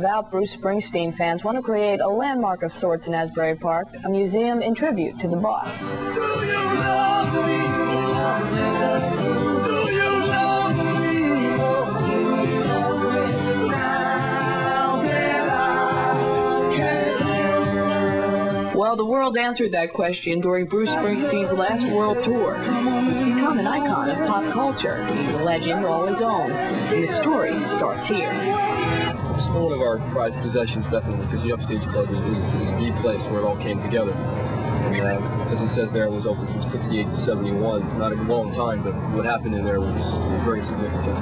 devout Bruce Springsteen fans want to create a landmark of sorts in Asbury Park, a museum in tribute to the boss. Do you love me? Do you love me? Now that I can. Well, the world answered that question during Bruce Springsteen's last world tour. He's become an icon of pop culture. He's a legend all his own. And the story starts here. It's one of our prized possessions, definitely, because the Upstage Club is the place where it all came together. And as it says there, it was open from 68 to 71. Not a long time, but what happened in there was very significant.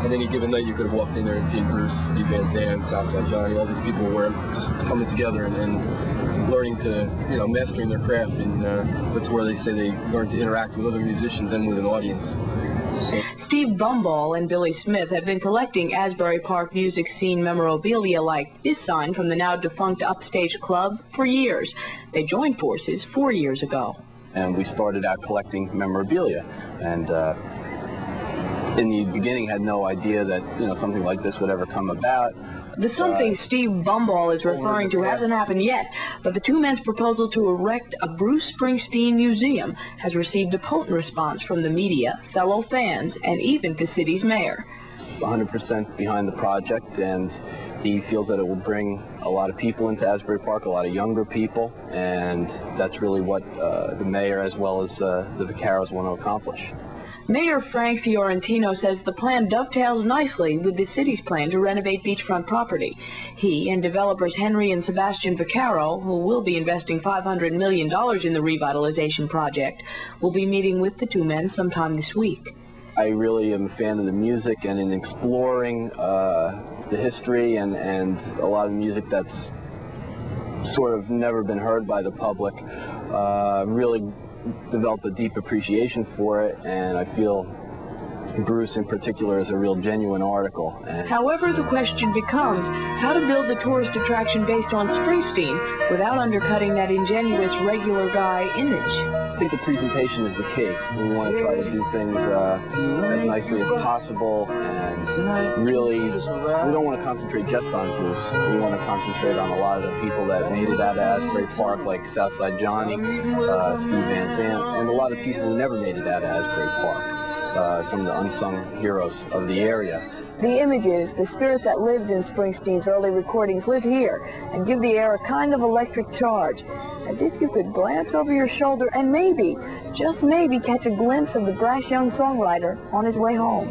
And any given night, you could have walked in there and seen Bruce, Steve Van Zandt, Southside Johnny, all these people were just coming together and learning to, mastering their craft. And that's where they say they learn to interact with other musicians and with an audience. Steve Bumball and Billy Smith have been collecting Asbury Park music scene memorabilia like this sign from the now defunct Upstage Club for years. They joined forces 4 years ago. And we started out collecting memorabilia, and in the beginning had no idea that something like this would ever come about. The something Steve Bumball is referring to hasn't happened yet, but the two men's proposal to erect a Bruce Springsteen museum has received a potent response from the media, fellow fans, and even the city's mayor. 100% behind the project, and he feels that it will bring a lot of people into Asbury Park, a lot of younger people, and that's really what the mayor as well as the Vaqueros want to accomplish. Mayor Frank Fiorentino says the plan dovetails nicely with the city's plan to renovate beachfront property. He and developers Henry and Sebastian Vaquero, who will be investing $500 million in the revitalization project, will be meeting with the two men sometime this week. I really am a fan of the music, and in exploring the history and a lot of music that's sort of never been heard by the public, really developed a deep appreciation for it, and I feel Bruce in particular is a real genuine article. However, the question becomes how to build the tourist attraction based on Springsteen without undercutting that ingenuous regular guy image. I think the presentation is the key. We want to try to do things as nicely as possible, and really, we don't want to concentrate just on Bruce. We want to concentrate on a lot of the people that made it out of Asbury Park, like Southside Johnny, Steve Van Zandt, and a lot of people who never made it out of Asbury Park. Some of the unsung heroes of the area. The images, the spirit that lives in Springsteen's early recordings live here and give the air a kind of electric charge, as if you could glance over your shoulder and maybe, just maybe, catch a glimpse of the brash young songwriter on his way home.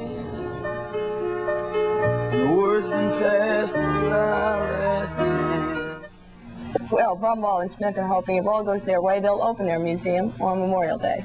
Well, Bumball and Smith are hoping if all goes their way, they'll open their museum on Memorial Day.